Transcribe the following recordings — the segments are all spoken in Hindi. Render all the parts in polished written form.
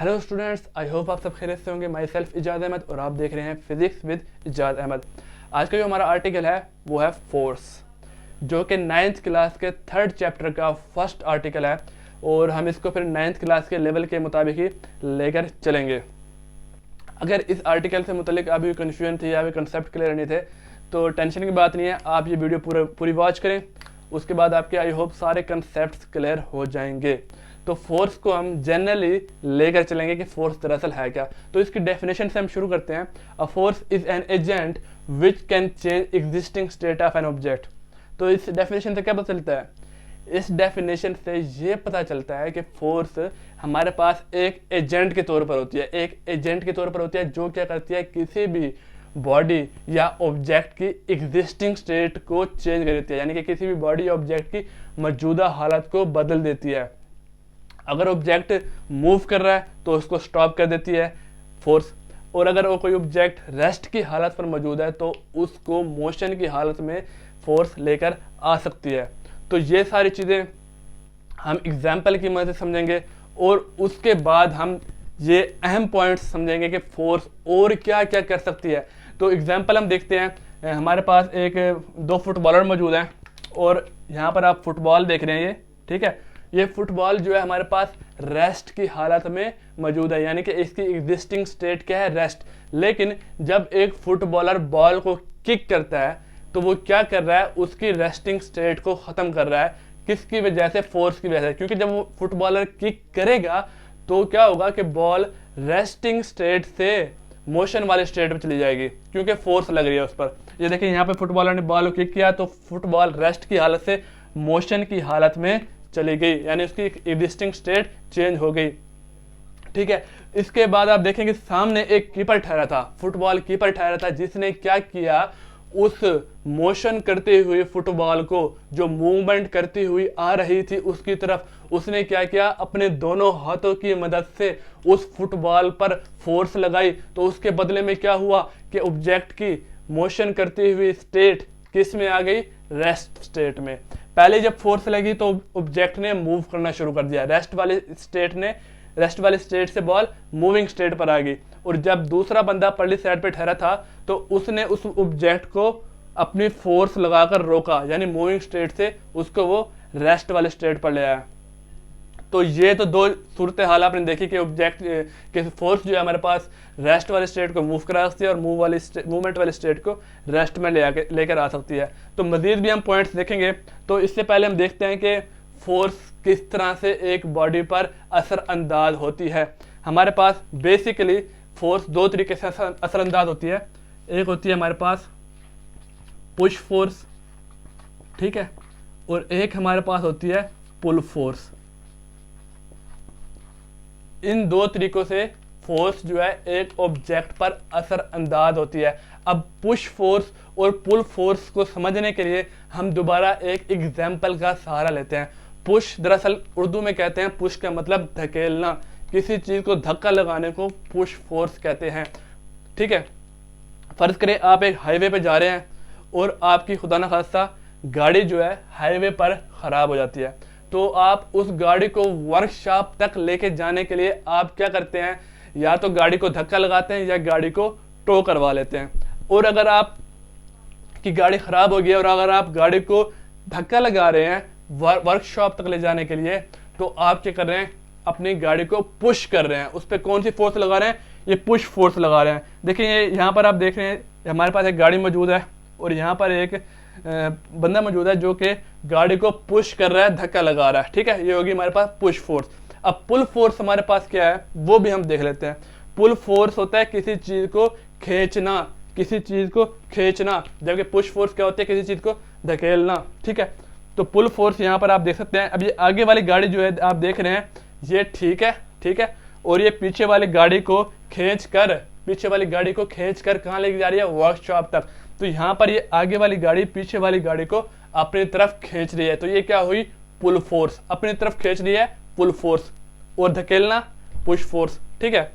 हेलो स्टूडेंट्स, आई होप आप सब खैरियत से होंगे। माई सेल्फ इजाज़ अहमद और आप देख रहे हैं फिजिक्स विद इजाज़ अहमद। आज का जो हमारा आर्टिकल है वो है फोर्स, जो कि 9th क्लास के 3rd चैप्टर का फर्स्ट आर्टिकल है और हम इसको फिर 9th क्लास के लेवल के मुताबिक ही लेकर चलेंगे। अगर इस आर्टिकल से मुतलिक अभी कन्फ्यूजन थी या अभी कंसेप्ट क्लियर नहीं थे तो टेंशन की बात नहीं है, आप ये वीडियो पूरी वॉच करें, उसके बाद आपके आई होप सारे कंसेप्ट क्लियर हो जाएंगे। तो फोर्स को हम जनरली लेकर चलेंगे कि फोर्स दरअसल है क्या। तो इसकी डेफिनेशन से हम शुरू करते हैं। A force is an agent which can change existing state of an object. तो इस डेफिनेशन से क्या पता चलता है? इस डेफिनेशन से ये पता चलता है कि फोर्स हमारे पास एक एजेंट के तौर पर होती है, एक एजेंट के तौर पर होती है जो क्या करती है, किसी भी बॉडी या ऑब्जेक्ट की एग्जिस्टिंग स्टेट को चेंज कर देती है, यानी कि किसी भी बॉडी या ऑब्जेक्ट की मौजूदा हालत को बदल देती है। अगर ऑब्जेक्ट मूव कर रहा है तो उसको स्टॉप कर देती है फोर्स, और अगर वो कोई ऑब्जेक्ट रेस्ट की हालत पर मौजूद है तो उसको मोशन की हालत में फोर्स लेकर आ सकती है। तो ये सारी चीज़ें हम एग्जाम्पल की मदद से समझेंगे और उसके बाद हम ये अहम पॉइंट्स समझेंगे कि फोर्स और क्या क्या कर सकती है। तो एग्जाम्पल हम देखते हैं। हमारे पास दो फुटबॉलर मौजूद हैं और यहाँ पर आप फुटबॉल देख रहे हैं, ये ठीक है। ये फुटबॉल जो है हमारे पास रेस्ट की हालत में मौजूद है, यानी कि इसकी एग्जिस्टिंग स्टेट क्या है, रेस्ट। लेकिन जब एक फुटबॉलर बॉल को किक करता है तो वो क्या कर रहा है, उसकी रेस्टिंग स्टेट को ख़त्म कर रहा है। किसकी वजह से? फोर्स की वजह से। क्योंकि जब वो फुटबॉलर किक करेगा तो क्या होगा कि बॉल रेस्टिंग स्टेट से मोशन वाले स्टेट में चली जाएगी, क्योंकि फोर्स लग रही है उस पर। ये देखिए यहाँ पे फुटबॉलर ने बॉल को किक किया तो फुटबॉल रेस्ट की हालत से मोशन की हालत में चली गई, यानी उसकी एग्जिस्टिंग स्टेट चेंज हो गई, ठीक है। इसके बाद आप देखेंगे सामने एक कीपर ठहरा था, फुटबॉल कीपर ठहरा था, जिसने क्या किया, उस मोशन करते हुए फुटबॉल को, जो मूवमेंट करती हुई आ रही थी उसकी तरफ, उसने क्या किया, अपने दोनों हाथों की मदद से उस फुटबॉल पर फोर्स लगाई। तो उसके बदले में क्या हुआ कि ऑब्जेक्ट की मोशन करती हुई स्टेट किस में आ गई? रेस्ट स्टेट में। पहले जब फोर्स लगी तो ऑब्जेक्ट ने मूव करना शुरू कर दिया, रेस्ट वाले स्टेट से बॉल मूविंग स्टेट पर आ गई। और जब दूसरा बंदा परली साइड पे ठहरा था तो उसने उस ऑब्जेक्ट को अपनी फोर्स लगाकर रोका, यानी मूविंग स्टेट से उसको वो रेस्ट वाले स्टेट पर ले आया। तो ये तो दो सूरत हाल आपने देखी कि ऑब्जेक्ट के फोर्स जो है हमारे पास रेस्ट वाले स्टेट को मूव करा सकती है और मूवमेंट वाले स्टेट को रेस्ट में लेकर आ सकती है। तो मजीद भी हम पॉइंट्स देखेंगे। तो इससे पहले हम देखते हैं कि फोर्स किस तरह से एक बॉडी पर असरअंदाज होती है। हमारे पास बेसिकली फोर्स दो तरीके से असरअंदाज होती है। एक होती है हमारे पास पुश फोर्स, ठीक है, और एक हमारे पास होती है पुल फोर्स। इन दो तरीकों से फोर्स जो है एक ऑब्जेक्ट पर असरअंदाज होती है। अब पुश फोर्स और पुल फोर्स को समझने के लिए हम दोबारा एक एग्जाम्पल का सहारा लेते हैं। पुश दरअसल उर्दू में कहते हैं, पुश का मतलब धकेलना, किसी चीज़ को धक्का लगाने को पुश फोर्स कहते हैं, ठीक है। फर्ज करें आप एक हाईवे पे जा रहे हैं और आपकी खुदा न खास्ता गाड़ी जो है हाईवे पर ख़राब हो जाती है, तो आप उस गाड़ी को वर्कशॉप तक लेके जाने के लिए आप क्या करते हैं, या तो गाड़ी को धक्का लगाते हैं या गाड़ी को टो करवा लेते हैं। और अगर आप की गाड़ी ख़राब हो गई और अगर आप गाड़ी को धक्का लगा रहे हैं वर्कशॉप तक ले जाने के लिए, तो आप क्या कर रहे हैं, अपनी गाड़ी को पुश कर रहे हैं। उस पर कौन सी फोर्स लगा रहे हैं? ये पुश फोर्स लगा रहे हैं। देखिए यहाँ पर आप देख रहे हैं हमारे पास एक गाड़ी मौजूद है और यहाँ पर एक बंदा मौजूद है जो कि गाड़ी को पुश कर रहा है, धक्का लगा रहा है, ठीक है। ये होगी हमारे पास पुश फोर्स। अब पुल फोर्स हमारे पास क्या है वो भी हम देख लेते हैं। पुल फोर्स होता है किसी चीज को खींचना, जबकि पुश फोर्स क्या होती है? किसी चीज को धकेलना, ठीक है। तो पुल फोर्स यहाँ पर आप देख सकते हैं। अब ये आगे वाली गाड़ी जो है आप देख रहे हैं, ये ठीक है, और ये पीछे वाली गाड़ी को खींच कर कहाँ लेके जा रही है? वर्कशॉप तक। तो यहाँ पर ये आगे वाली गाड़ी पीछे वाली गाड़ी को अपनी तरफ खींच रही है, तो ये क्या हुई? पुल फोर्स। अपनी तरफ खींच रही है पुल फोर्स, और धकेलना पुश फोर्स, ठीक है।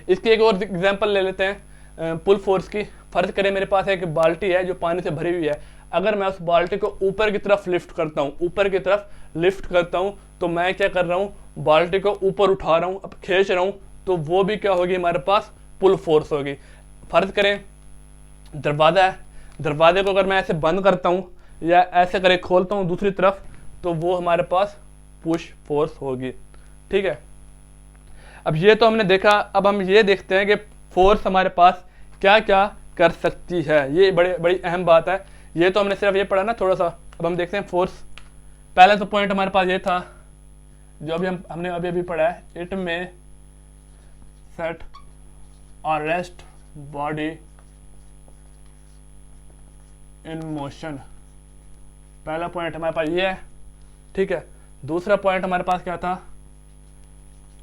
इसकी एक और एग्जांपल ले लेते हैं पुल फोर्स की। फर्ज करें मेरे पास एक बाल्टी है जो पानी से भरी हुई है। अगर मैं उस बाल्टी को ऊपर की तरफ लिफ्ट करता हूँ तो मैं क्या कर रहा हूँ, बाल्टी को ऊपर उठा रहा हूँ, अब खींच रहा हूँ, तो वो भी क्या होगी, हमारे पास पुल फोर्स होगी। फर्ज करें दरवाज़ा है, दरवाजे को अगर मैं ऐसे बंद करता हूँ या ऐसे करे खोलता हूँ दूसरी तरफ, तो वो हमारे पास पुश फोर्स होगी। ठीक है, अब ये तो हमने देखा। अब हम ये देखते हैं कि फोर्स हमारे पास क्या क्या कर सकती है। ये बड़ी अहम बात है। ये तो हमने सिर्फ ये पढ़ा ना थोड़ा सा। अब हम देखते हैं फोर्स। पहला तो पॉइंट हमारे पास ये था जो अभी हमने अभी पढ़ा है, इट में सेट और रेस्ट बॉडी इन मोशन। पहला पॉइंट हमारे पास ये है। ठीक है, दूसरा पॉइंट हमारे पास क्या था,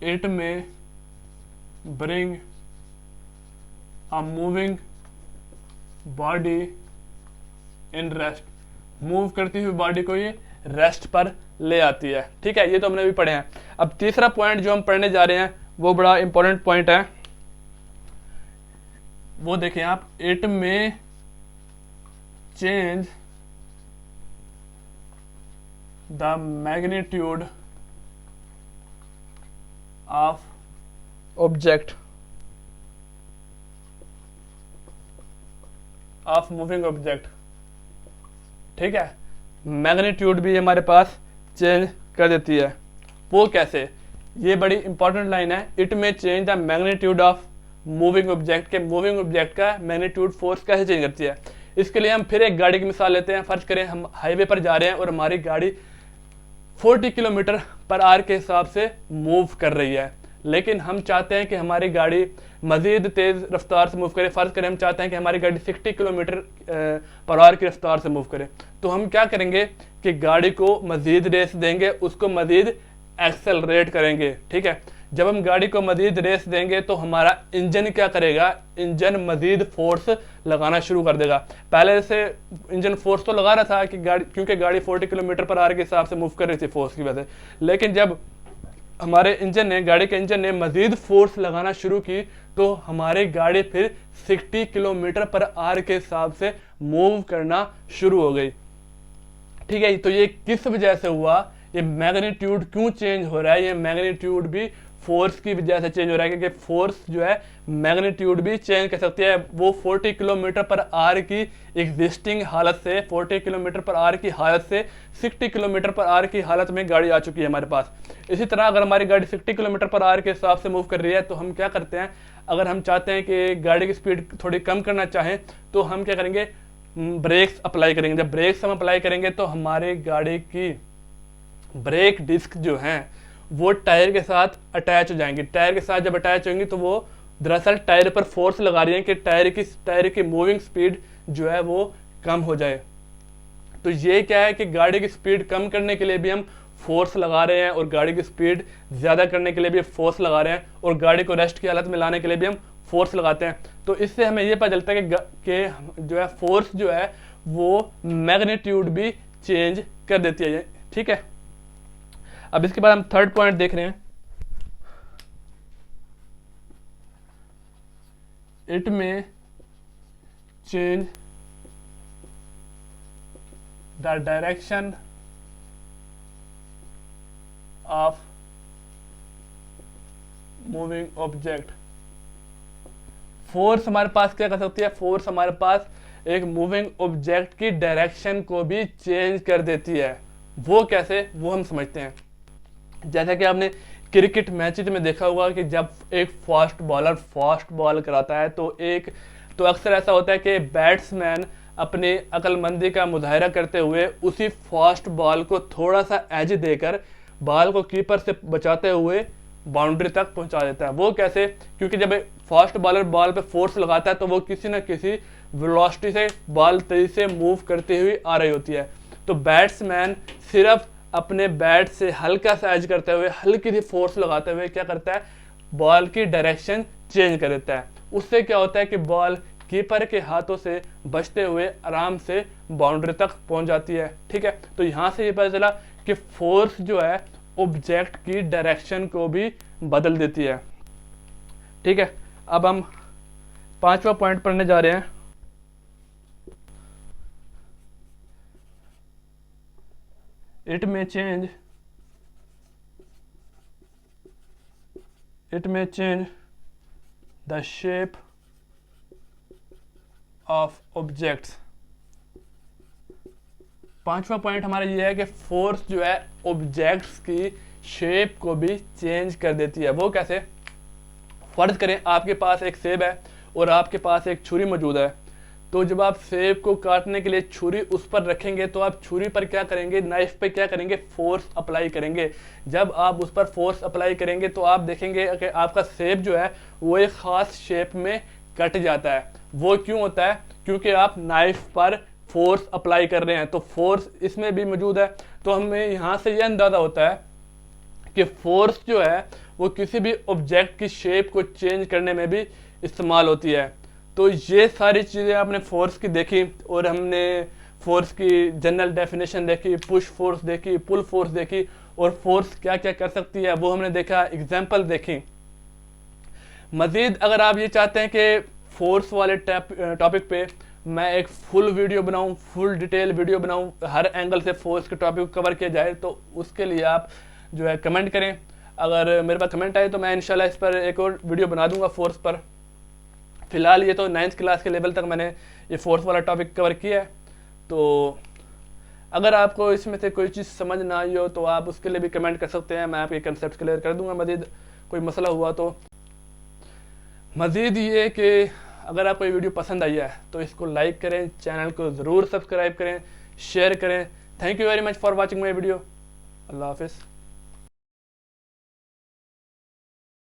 इट में bring a moving body in rest. Move करती हुई बॉडी को ये रेस्ट पर ले आती है। ठीक है, ये तो हमने भी पढ़े हैं। अब तीसरा पॉइंट जो हम पढ़ने जा रहे हैं वो बड़ा इंपॉर्टेंट पॉइंट है, वो देखें आप, इट में change the magnitude of object of moving object. ठीक है, मैग्नीट्यूड भी हमारे पास चेंज कर देती है। वो कैसे, ये बड़ी इंपॉर्टेंट लाइन है। इट में change the magnitude of moving object के मूविंग ऑब्जेक्ट का मैग्नीट्यूड फोर्स कैसे चेंज करती है। इसके लिए हम फिर एक गाड़ी की मिसाल लेते हैं। फर्ज करें हम हाईवे पर जा रहे हैं और हमारी गाड़ी 40 किलोमीटर पर आवर के हिसाब से मूव कर रही है, लेकिन हम चाहते हैं कि हमारी गाड़ी मजीद तेज़ रफ्तार से मूव करे। फ़र्ज़ करें हम चाहते हैं कि हमारी गाड़ी 60 किलोमीटर पर आवर की रफ्तार से मूव करे, तो हम क्या करेंगे कि गाड़ी को मजीद रेस देंगे, उसको मजीद एक्सेलरेट करेंगे। ठीक है, जब हम गाड़ी को मजीद रेस देंगे तो हमारा इंजन क्या करेगा, इंजन मजीद फोर्स लगाना शुरू कर देगा। पहले से इंजन फोर्स तो लगा रहा था कि गाड़ी, क्योंकि गाड़ी 40 किलोमीटर पर आवर के हिसाब से मूव कर रही थी फोर्स की वजह से, लेकिन जब हमारे इंजन ने, गाड़ी के इंजन ने मजीद फोर्स लगाना शुरू की तो हमारी गाड़ी फिर 60 किलोमीटर पर आवर के हिसाब से मूव करना शुरू हो गई। ठीक है, तो ये किस वजह से हुआ, ये मैग्नीट्यूड क्यों चेंज हो रहा है, ये मैग्नीट्यूड भी फोर्स की वजह से चेंज हो रहा है, क्योंकि फोर्स जो है मैग्नीट्यूड भी चेंज कर सकती है। वो 40 किलोमीटर पर आवर की एग्जिस्टिंग हालत से, 40 किलोमीटर पर आवर की हालत से 60 किलोमीटर पर आवर की हालत में गाड़ी आ चुकी है हमारे पास। इसी तरह अगर हमारी गाड़ी 60 किलोमीटर पर आवर के हिसाब से मूव कर रही है तो हम क्या करते हैं, अगर हम चाहते हैं कि गाड़ी की स्पीड थोड़ी कम करना चाहें तो हम क्या करेंगे, ब्रेक्स अप्लाई करेंगे। जब ब्रेक्स हम अप्लाई करेंगे तो हमारी गाड़ी की ब्रेक डिस्क जो हैं वो टायर के साथ अटैच हो जाएंगी। टायर के साथ जब अटैच होंगी तो वो दरअसल टायर पर फोर्स लगा रही है कि टायर की मूविंग स्पीड जो है वो कम हो जाए। तो ये क्या है कि गाड़ी की स्पीड कम करने के लिए भी हम फोर्स लगा रहे हैं और गाड़ी की स्पीड ज़्यादा करने के लिए भी फोर्स लगा रहे हैं और गाड़ी को रेस्ट की हालत में लाने के लिए भी हम फोर्स लगाते हैं। तो इससे हमें ये पता चलता है कि जो है फोर्स जो है वो मैग्नीट्यूड भी चेंज कर देती है। ठीक है, अब इसके बाद हम थर्ड पॉइंट देख रहे हैं, इट में change the direction of moving object. Force हमारे पास क्या कर सकती है, फोर्स हमारे पास एक मूविंग ऑब्जेक्ट की डायरेक्शन को भी चेंज कर देती है। वो कैसे, वो हम समझते हैं। जैसा कि आपने क्रिकेट मैचेस में देखा होगा कि जब एक फास्ट बॉलर फास्ट बॉल कराता है तो अक्सर ऐसा होता है कि बैट्समैन अपनी अक्लमंदी का मुजाहरा करते हुए उसी फास्ट बॉल को थोड़ा सा एज देकर बॉल को कीपर से बचाते हुए बाउंड्री तक पहुंचा देता है। वो कैसे, क्योंकि जब फास्ट बॉलर बॉल पे फोर्स लगाता है तो वो किसी न किसी वेलोसिटी से बॉल तेजी से मूव करती हुई आ रही होती है। तो बैट्समैन सिर्फ अपने बैट से हल्का सा एज करते हुए, हल्की सी फोर्स लगाते हुए क्या करता है, बॉल की डायरेक्शन चेंज कर देता है। उससे क्या होता है कि बॉल कीपर के हाथों से बचते हुए आराम से बाउंड्री तक पहुंच जाती है। ठीक है, तो यहाँ से ये पता चला कि फोर्स जो है ऑब्जेक्ट की डायरेक्शन को भी बदल देती है। ठीक है, अब हम पांचवा पॉइंट पढ़ने जा रहे हैं, इट में चेंज इट में change the shape of objects. पांचवा पॉइंट हमारा ये है कि फोर्स जो है ऑब्जेक्ट्स की शेप को भी चेंज कर देती है। वो कैसे? फर्ज करें आपके पास एक सेब है और आपके पास एक छुरी मौजूद है, तो जब आप सेब को काटने के लिए छुरी उस पर रखेंगे तो आप छुरी पर क्या करेंगे, नाइफ पे क्या करेंगे, फोर्स अप्लाई करेंगे। जब आप उस पर फोर्स अप्लाई करेंगे तो आप देखेंगे कि आपका सेब जो है वो एक ख़ास शेप में कट जाता है। वो क्यों होता है? क्योंकि आप नाइफ पर फोर्स अप्लाई कर रहे हैं, तो फोर्स इसमें भी मौजूद है। तो हमें यहाँ से यह अंदाज़ा होता है कि फोर्स जो है वो किसी भी ऑब्जेक्ट की शेप को चेंज करने में भी इस्तेमाल होती है। तो ये सारी चीज़ें आपने फोर्स की देखी और हमने फोर्स की जनरल डेफिनेशन देखी, पुश फोर्स देखी, पुल फोर्स देखी और फोर्स क्या क्या कर सकती है वो हमने देखा, एग्जाम्पल देखी। मज़ीद अगर आप ये चाहते हैं कि फोर्स वाले टॉपिक पे मैं एक फुल वीडियो बनाऊं, फुल डिटेल वीडियो बनाऊं, हर एंगल से फोर्स के टॉपिक को कवर किया जाए, तो उसके लिए आप जो है कमेंट करें। अगर मेरे पास कमेंट आए तो मैं इंशाल्लाह इस पर एक और वीडियो बना दूंगा फोर्स पर। फ़िलहाल ये तो 9th क्लास के लेवल तक मैंने ये फोर्स वाला टॉपिक कवर किया है। तो अगर आपको इसमें से कोई चीज़ समझ ना आई हो तो आप उसके लिए भी कमेंट कर सकते हैं, मैं आपके कंसेप्ट क्लियर कर दूंगा। मज़ीद कोई मसला हुआ तो मज़ीद ये कि अगर आपको ये वीडियो पसंद आई है तो इसको लाइक करें, चैनल को ज़रूर सब्सक्राइब करें, शेयर करें। Thank you very much for watching my video. अल्लाह हाफिज़।